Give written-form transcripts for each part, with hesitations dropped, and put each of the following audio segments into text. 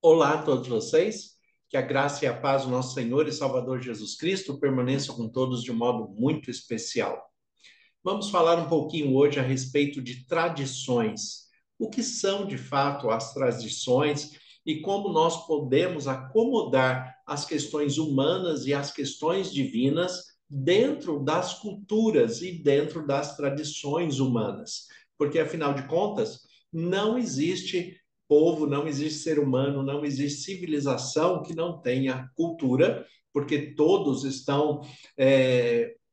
Olá a todos vocês, que a graça e a paz do nosso Senhor e Salvador Jesus Cristo permaneçam com todos de um modo muito especial. Vamos falar um pouquinho hoje a respeito de tradições. O que são de fato as tradições e como nós podemos acomodar as questões humanas e as questões divinas dentro das culturas e dentro das tradições humanas. Porque, afinal de contas, não existe povo, não existe ser humano, não existe civilização que não tenha cultura, porque todos estão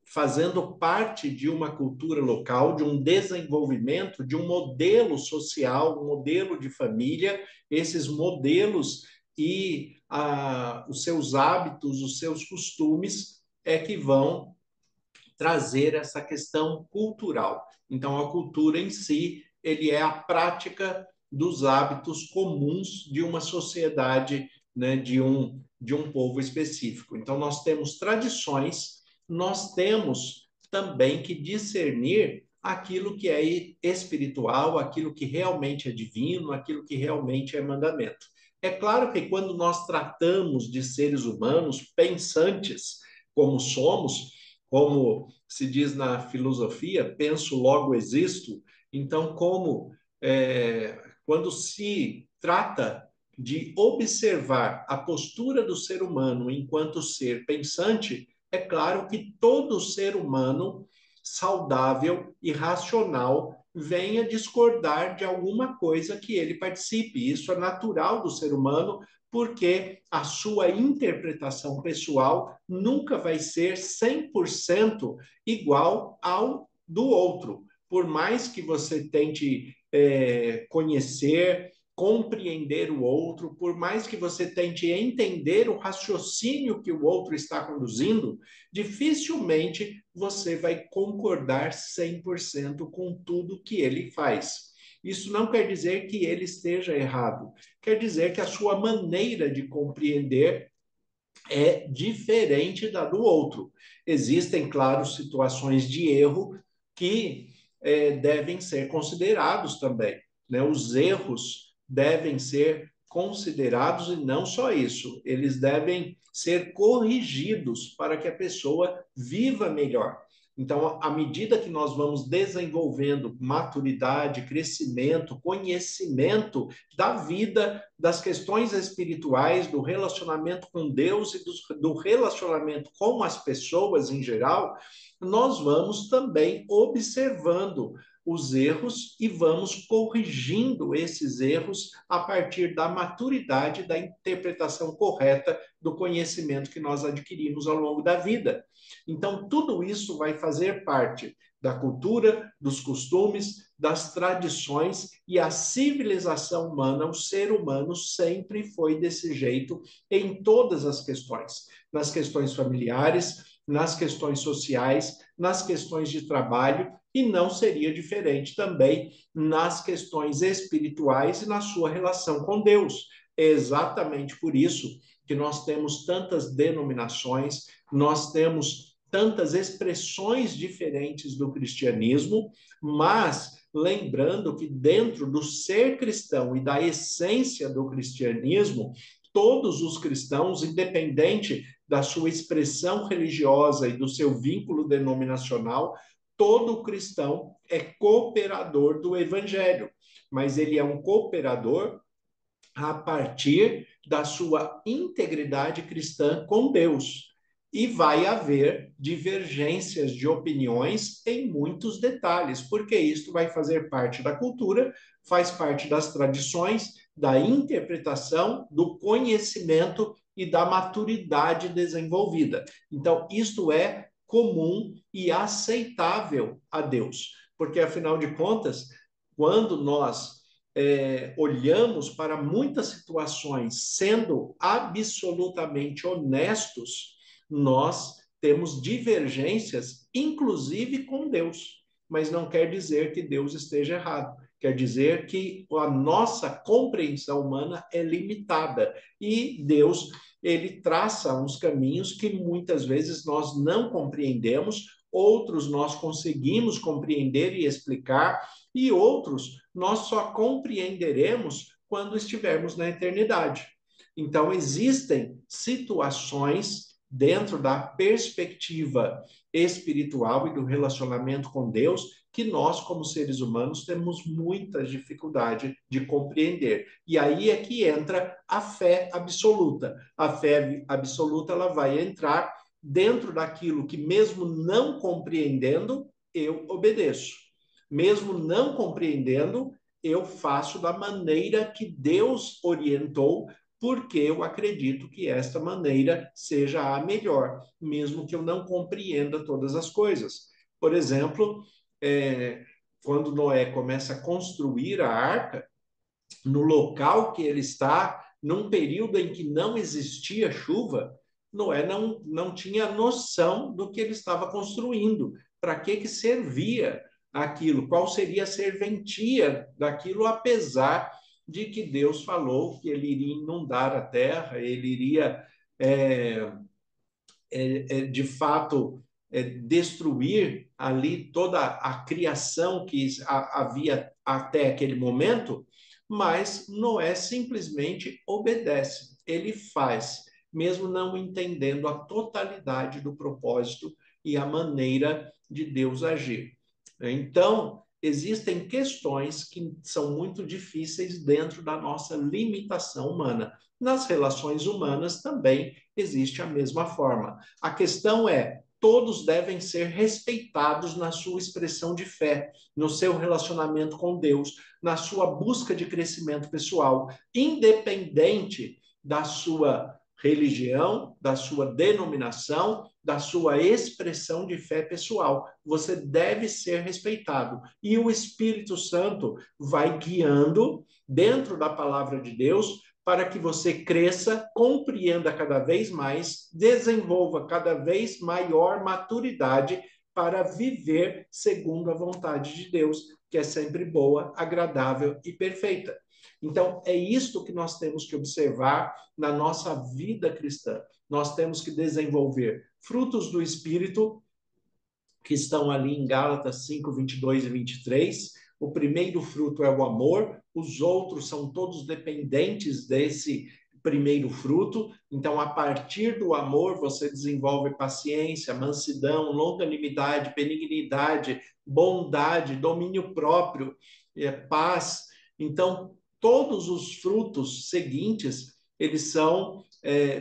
fazendo parte de uma cultura local, de um desenvolvimento, de um modelo social, um modelo de família. Esses modelos e os seus hábitos, os seus costumes é que vão trazer essa questão cultural. Então, a cultura em si, ele é a prática dos hábitos comuns de uma sociedade, né, de um povo específico. Então, nós temos tradições, nós temos também que discernir aquilo que é espiritual, aquilo que realmente é divino, aquilo que realmente é mandamento. É claro que quando nós tratamos de seres humanos pensantes, como somos, como se diz na filosofia, penso, logo existo. Então, quando se trata de observar a postura do ser humano enquanto ser pensante, é claro que todo ser humano saudável e racional venha discordar de alguma coisa que ele participe. Isso é natural do ser humano, porque a sua interpretação pessoal nunca vai ser 100% igual ao do outro. Por mais que você tente conhecer, compreender o outro, por mais que você tente entender o raciocínio que o outro está conduzindo, dificilmente você vai concordar 100% com tudo que ele faz. Isso não quer dizer que ele esteja errado, quer dizer que a sua maneira de compreender é diferente da do outro. Existem, claro, situações de erro que devem ser considerados também, né? Os erros devem ser considerados e não só isso, eles devem ser corrigidos para que a pessoa viva melhor. Então, à medida que nós vamos desenvolvendo maturidade, crescimento, conhecimento da vida, das questões espirituais, do relacionamento com Deus e do relacionamento com as pessoas em geral, nós vamos também observando os erros e vamos corrigindo esses erros a partir da maturidade, da interpretação correta do conhecimento que nós adquirimos ao longo da vida. Então, tudo isso vai fazer parte da cultura, dos costumes, das tradições e a civilização humana, o ser humano sempre foi desse jeito em todas as questões, nas questões familiares, nas questões sociais, nas questões de trabalho, e não seria diferente também nas questões espirituais e na sua relação com Deus. É exatamente por isso que nós temos tantas denominações, nós temos tantas expressões diferentes do cristianismo, mas lembrando que dentro do ser cristão e da essência do cristianismo, todos os cristãos, independente da sua expressão religiosa e do seu vínculo denominacional, todo cristão é cooperador do evangelho, mas ele é um cooperador a partir da sua integridade cristã com Deus. E vai haver divergências de opiniões em muitos detalhes, porque isto vai fazer parte da cultura, faz parte das tradições, da interpretação, do conhecimento e da maturidade desenvolvida. Então, isto é comum e aceitável a Deus, porque afinal de contas, quando nós olhamos para muitas situações sendo absolutamente honestos, nós temos divergências, inclusive com Deus. Mas não quer dizer que Deus esteja errado. Quer dizer que a nossa compreensão humana é limitada. E Deus, ele traça uns caminhos que muitas vezes nós não compreendemos, outros nós conseguimos compreender e explicar, e outros nós só compreenderemos quando estivermos na eternidade. Então, existem situações dentro da perspectiva espiritual e do relacionamento com Deus que nós, como seres humanos, temos muita dificuldade de compreender. E aí é que entra a fé absoluta. A fé absoluta, ela vai entrar dentro daquilo que, mesmo não compreendendo, eu obedeço. Mesmo não compreendendo, eu faço da maneira que Deus orientou, porque eu acredito que esta maneira seja a melhor, mesmo que eu não compreenda todas as coisas. Por exemplo, quando Noé começa a construir a arca, no local que ele está, num período em que não existia chuva, Noé não tinha noção do que ele estava construindo, para que servia aquilo, qual seria a serventia daquilo, apesar de que Deus falou que ele iria inundar a terra, ele iria é, de fato, destruir ali toda a criação que havia até aquele momento, mas Noé simplesmente obedece, ele faz, mesmo não entendendo a totalidade do propósito e a maneira de Deus agir. Então, existem questões que são muito difíceis dentro da nossa limitação humana. Nas relações humanas também existe a mesma forma. A questão é: todos devem ser respeitados na sua expressão de fé, no seu relacionamento com Deus, na sua busca de crescimento pessoal, independente da sua religião, da sua denominação, da sua expressão de fé pessoal. Você deve ser respeitado. E o Espírito Santo vai guiando dentro da palavra de Deus para que você cresça, compreenda cada vez mais, desenvolva cada vez maior maturidade para viver segundo a vontade de Deus, que é sempre boa, agradável e perfeita. Então, é isto que nós temos que observar na nossa vida cristã. Nós temos que desenvolver frutos do Espírito, que estão ali em Gálatas 5, 22 e 23. O primeiro fruto é o amor, os outros são todos dependentes desse primeiro fruto. Então, a partir do amor, você desenvolve paciência, mansidão, longanimidade, benignidade, bondade, domínio próprio, paz. Então, todos os frutos seguintes, eles são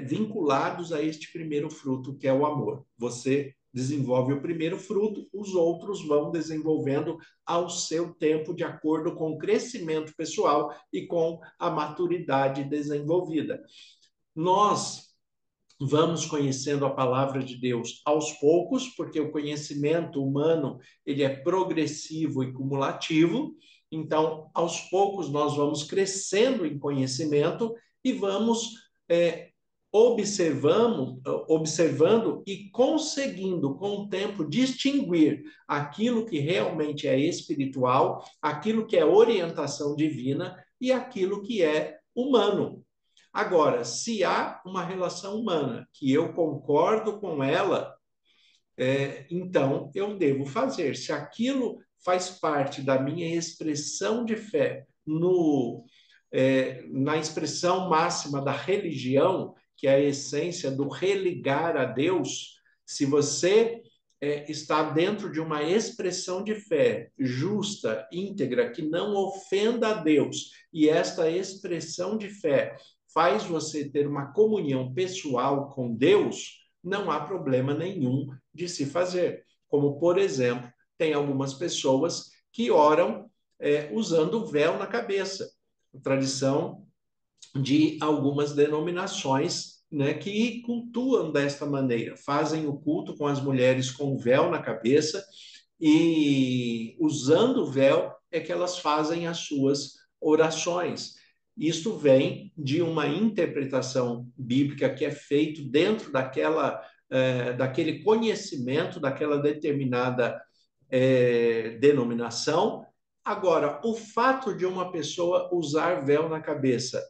vinculados a este primeiro fruto, que é o amor. Você desenvolve o primeiro fruto, os outros vão desenvolvendo ao seu tempo, de acordo com o crescimento pessoal e com a maturidade desenvolvida. Nós vamos conhecendo a palavra de Deus aos poucos, porque o conhecimento humano ele é progressivo e cumulativo. Então, aos poucos nós vamos crescendo em conhecimento e vamos observando e conseguindo, com o tempo, distinguir aquilo que realmente é espiritual, aquilo que é orientação divina e aquilo que é humano. Agora, se há uma relação humana que eu concordo com ela, então eu devo fazer. Se aquilo faz parte da minha expressão de fé na expressão máxima da religião, que é a essência do religar a Deus, se você está dentro de uma expressão de fé justa, íntegra, que não ofenda a Deus, e esta expressão de fé faz você ter uma comunhão pessoal com Deus, não há problema nenhum de se fazer. Como, por exemplo, tem algumas pessoas que oram usando véu na cabeça. A tradição de algumas denominações, né, que cultuam desta maneira, fazem o culto com as mulheres com véu na cabeça e usando o véu é que elas fazem as suas orações. Isto vem de uma interpretação bíblica que é feito dentro daquele conhecimento, daquela determinada denominação. Agora, o fato de uma pessoa usar véu na cabeça,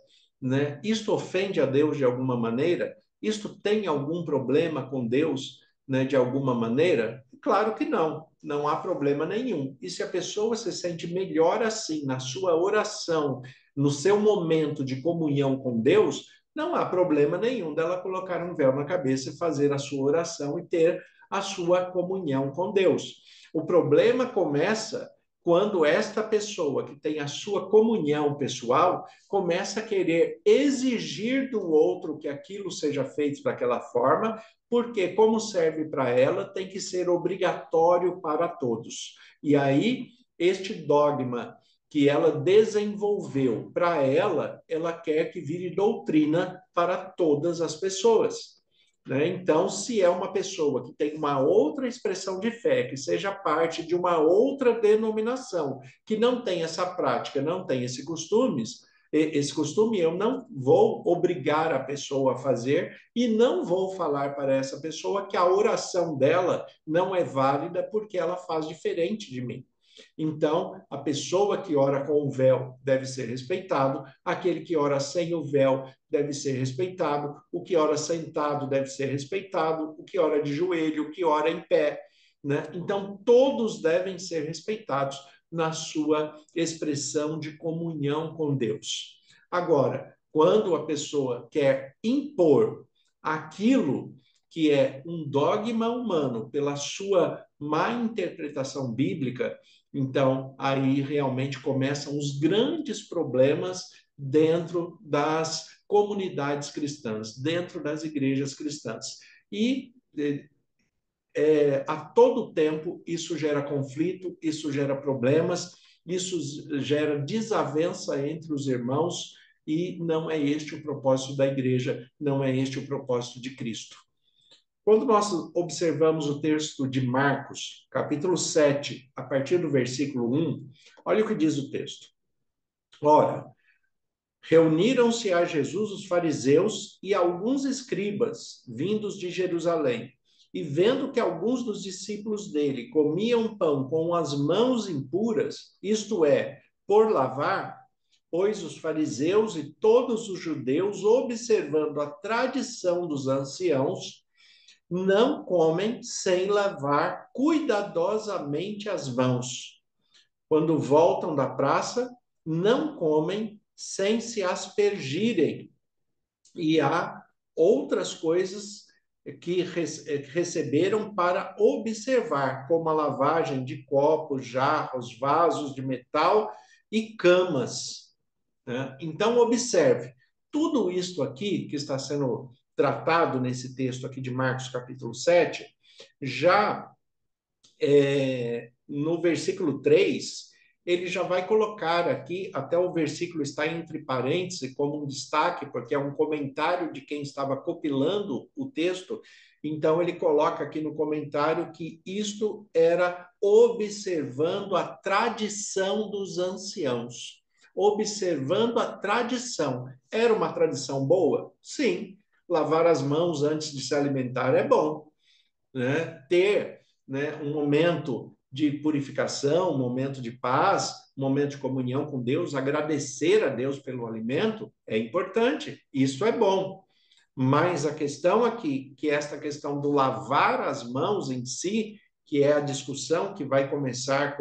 né? Isto ofende a Deus de alguma maneira? Isto tem algum problema com Deus, né, de alguma maneira? Claro que não, não há problema nenhum. E se a pessoa se sente melhor assim, na sua oração, no seu momento de comunhão com Deus, não há problema nenhum dela colocar um véu na cabeça e fazer a sua oração e ter a sua comunhão com Deus. O problema começa quando esta pessoa que tem a sua comunhão pessoal começa a querer exigir do outro que aquilo seja feito daquela forma, porque, como serve para ela, tem que ser obrigatório para todos. E aí, este dogma que ela desenvolveu para ela, ela quer que vire doutrina para todas as pessoas. Né? Então, se é uma pessoa que tem uma outra expressão de fé, que seja parte de uma outra denominação, que não tem essa prática, não tem esse costume, eu não vou obrigar a pessoa a fazer e não vou falar para essa pessoa que a oração dela não é válida porque ela faz diferente de mim. Então, a pessoa que ora com o véu deve ser respeitado, aquele que ora sem o véu deve ser respeitado, o que ora sentado deve ser respeitado, o que ora de joelho, o que ora em pé, né? Então, todos devem ser respeitados na sua expressão de comunhão com Deus. Agora, quando a pessoa quer impor aquilo que é um dogma humano pela sua má interpretação bíblica, então aí realmente começam os grandes problemas dentro das comunidades cristãs, dentro das igrejas cristãs. E a todo tempo isso gera conflito, isso gera problemas, isso gera desavença entre os irmãos, e não é este o propósito da igreja, não é este o propósito de Cristo. Quando nós observamos o texto de Marcos, capítulo 7, a partir do versículo 1, olha o que diz o texto. Ora, reuniram-se a Jesus os fariseus e alguns escribas, vindos de Jerusalém, e vendo que alguns dos discípulos dele comiam pão com as mãos impuras, isto é, por lavar, pois os fariseus e todos os judeus, observando a tradição dos anciãos, não comem sem lavar cuidadosamente as mãos. Quando voltam da praça, não comem sem se aspergirem. E há outras coisas que receberam para observar, como a lavagem de copos, jarros, vasos de metal e camas. Né? Então, observe, tudo isto aqui que está sendo tratado nesse texto aqui de Marcos capítulo 7, já no versículo 3, ele já vai colocar aqui, até o versículo está entre parênteses, como um destaque, porque é um comentário de quem estava compilando o texto. Então, ele coloca aqui no comentário que isto era observando a tradição dos anciãos. Observando a tradição. Era uma tradição boa? Sim. Lavar as mãos antes de se alimentar é bom. Né? Ter, né, um momento de purificação, um momento de paz, um momento de comunhão com Deus, agradecer a Deus pelo alimento é importante, isso é bom. Mas a questão aqui, que é esta questão do lavar as mãos em si, que é a discussão que vai começar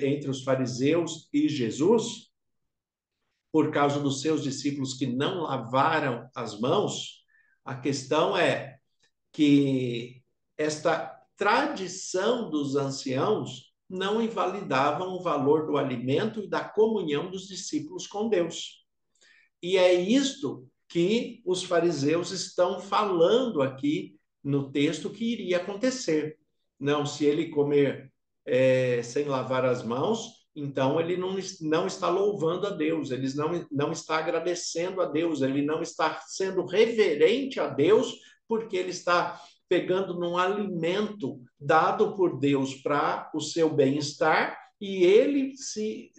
entre os fariseus e Jesus, por causa dos seus discípulos que não lavaram as mãos, a questão é que esta tradição dos anciãos não invalidavam o valor do alimento e da comunhão dos discípulos com Deus. E é isto que os fariseus estão falando aqui no texto que iria acontecer. Não, se ele comer sem lavar as mãos, então ele não está louvando a Deus, ele não está agradecendo a Deus, ele não está sendo reverente a Deus, porque ele está pegando num alimento dado por Deus para o seu bem-estar, e ele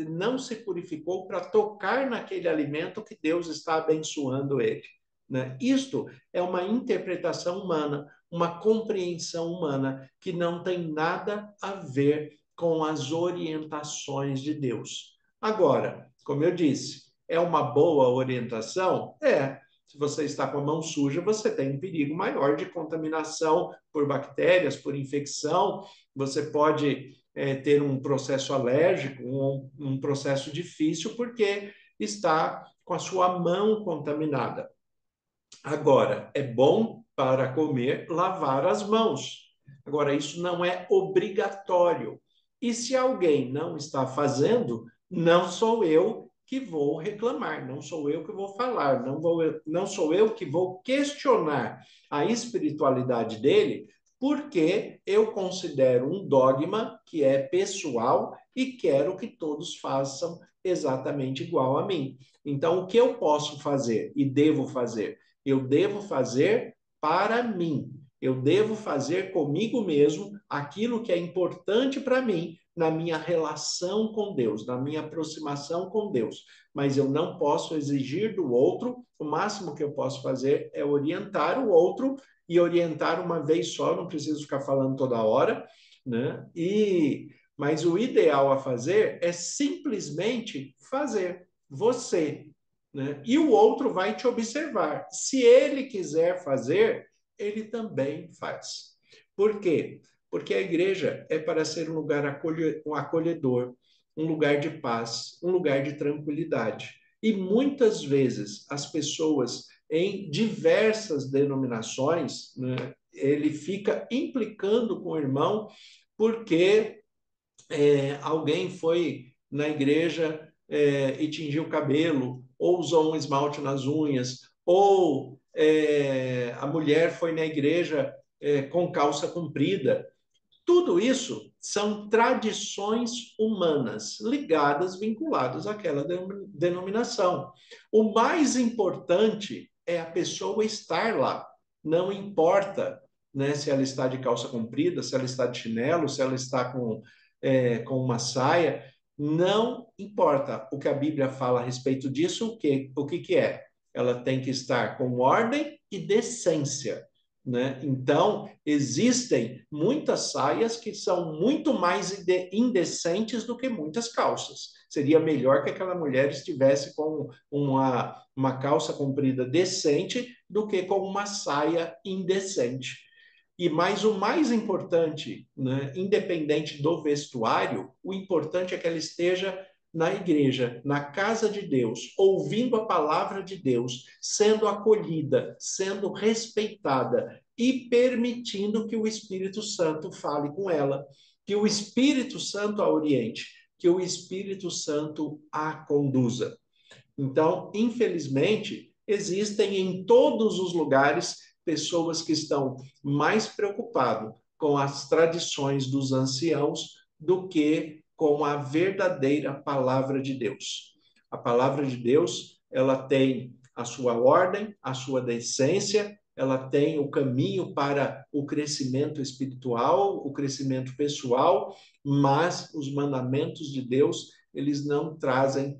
não se purificou para tocar naquele alimento que Deus está abençoando ele. Né? Isto é uma interpretação humana, uma compreensão humana que não tem nada a ver com as orientações de Deus. Agora, como eu disse, é uma boa orientação? É. Se você está com a mão suja, você tem um perigo maior de contaminação por bactérias, por infecção. Você pode ter um processo alérgico, um processo difícil, porque está com a sua mão contaminada. Agora, é bom para comer lavar as mãos. Agora, isso não é obrigatório. E se alguém não está fazendo, não sou eu que vou reclamar, não sou eu que vou falar, não sou eu que vou questionar a espiritualidade dele, porque eu considero um dogma que é pessoal e quero que todos façam exatamente igual a mim. Então, o que eu posso fazer e devo fazer? Eu devo fazer para mim. Eu devo fazer comigo mesmo aquilo que é importante para mim na minha relação com Deus, na minha aproximação com Deus. Mas eu não posso exigir do outro. O máximo que eu posso fazer é orientar o outro e orientar uma vez só, não preciso ficar falando toda hora, né? Mas o ideal a fazer é simplesmente fazer. Você, né? E o outro vai te observar. Se ele quiser fazer, ele também faz. Por quê? Porque a igreja é para ser um lugar acolhedor, um lugar de paz, um lugar de tranquilidade. E muitas vezes as pessoas em diversas denominações, né, ele fica implicando com o irmão porque alguém foi na igreja e tingiu o cabelo, ou usou um esmalte nas unhas, ou a mulher foi na igreja com calça comprida. Tudo isso são tradições humanas ligadas, vinculadas àquela denominação. O mais importante é a pessoa estar lá. Não importa, né, se ela está de calça comprida, se ela está de chinelo, se ela está com uma saia. Não importa. O que a Bíblia fala a respeito disso, o que é? Ela tem que estar com ordem e decência. Né? Então, existem muitas saias que são muito mais indecentes do que muitas calças. Seria melhor que aquela mulher estivesse com uma calça comprida decente do que com uma saia indecente. Mas o mais importante, né, independente do vestuário, o importante é que ela esteja na igreja, na casa de Deus, ouvindo a palavra de Deus, sendo acolhida, sendo respeitada e permitindo que o Espírito Santo fale com ela, que o Espírito Santo a oriente, que o Espírito Santo a conduza. Então, infelizmente, existem em todos os lugares pessoas que estão mais preocupadas com as tradições dos anciãos do que com a verdadeira palavra de Deus. A palavra de Deus, ela tem a sua ordem, a sua decência, ela tem o caminho para o crescimento espiritual, o crescimento pessoal, mas os mandamentos de Deus, eles não trazem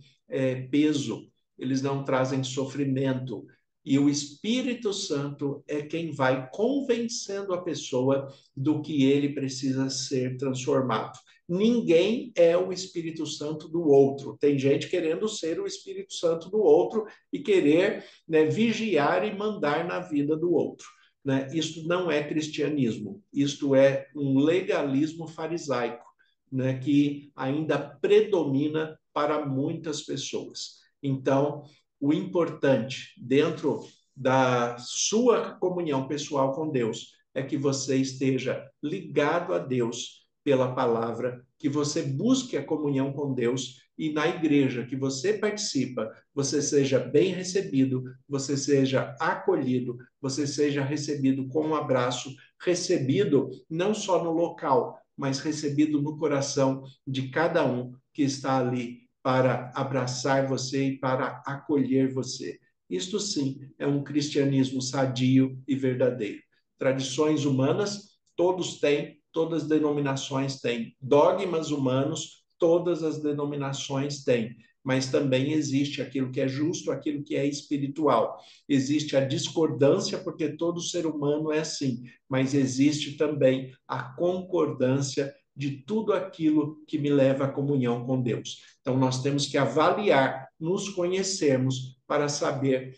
peso, eles não trazem sofrimento. E o Espírito Santo é quem vai convencendo a pessoa do que ele precisa ser transformado. Ninguém é o Espírito Santo do outro. Tem gente querendo ser o Espírito Santo do outro e querer, né, vigiar e mandar na vida do outro. Né? Isto não é cristianismo, isto é um legalismo farisaico, né, que ainda predomina para muitas pessoas. Então, o importante dentro da sua comunhão pessoal com Deus é que você esteja ligado a Deus pela palavra, que você busque a comunhão com Deus e na igreja que você participa, você seja bem recebido, você seja acolhido, você seja recebido com um abraço, recebido não só no local, mas recebido no coração de cada um que está ali para abraçar você e para acolher você. Isto sim é um cristianismo sadio e verdadeiro. Tradições humanas, todos têm, todas as denominações têm. Dogmas humanos, todas as denominações têm. Mas também existe aquilo que é justo, aquilo que é espiritual. Existe a discordância, porque todo ser humano é assim, mas existe também a concordância de tudo aquilo que me leva à comunhão com Deus. Então, nós temos que avaliar, nos conhecermos para saber,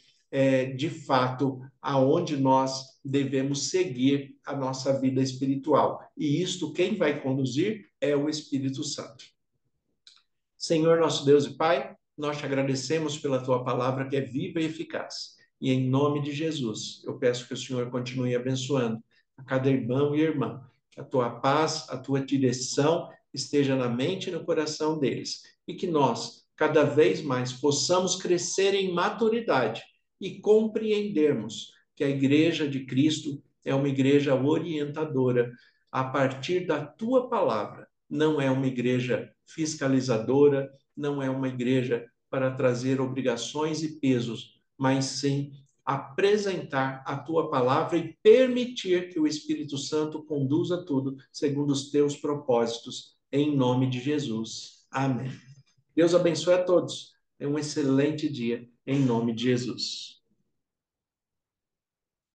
de fato, aonde nós devemos seguir a nossa vida espiritual. E isto, quem vai conduzir é o Espírito Santo. Senhor, nosso Deus e Pai, nós te agradecemos pela tua palavra que é viva e eficaz. E em nome de Jesus, eu peço que o Senhor continue abençoando a cada irmão e irmã. Que a tua paz, a tua direção esteja na mente e no coração deles. E que nós, cada vez mais, possamos crescer em maturidade e compreendermos que a Igreja de Cristo é uma igreja orientadora a partir da tua palavra. Não é uma igreja fiscalizadora, não é uma igreja para trazer obrigações e pesos, mas sim apresentar a tua palavra e permitir que o Espírito Santo conduza tudo segundo os teus propósitos, em nome de Jesus. Amém. Deus abençoe a todos. É um excelente dia, em nome de Jesus.